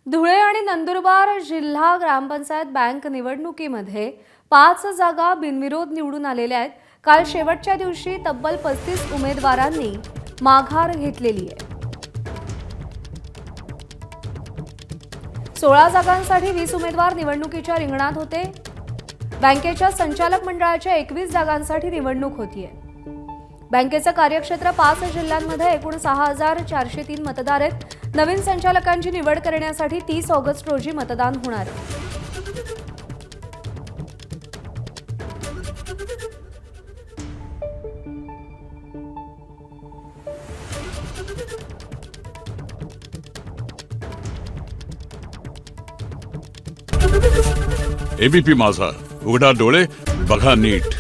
धुळे आणि नंदुरबार जिल्हा ग्रामपंचायत बँक निवडणुकीमध्ये 5 जागा बिनविरोध निवडून आलेल्या आहेत। काल शेवटच्या दिवशी तब्बल 35 उमेदवारांनी माघार घेतलेली आहे। 16 जागांसाठी 20 उमेदवार निवडणुकीच्या रिंगणात होते। बँकेच्या संचालक मंडळाच्या 21 जागांसाठी निवडणूक होतीये। बँकेचं कार्यक्षेत्र 5 जिल्ह्यांमध्ये एकूण 6403 मतदार आहेत। नवीन संचालकांची निवड करण्यासाठी 30 ऑगस्ट रोजी मतदान होणार आहे। एबीपी माझा, उघडा डोळे बघा नीट।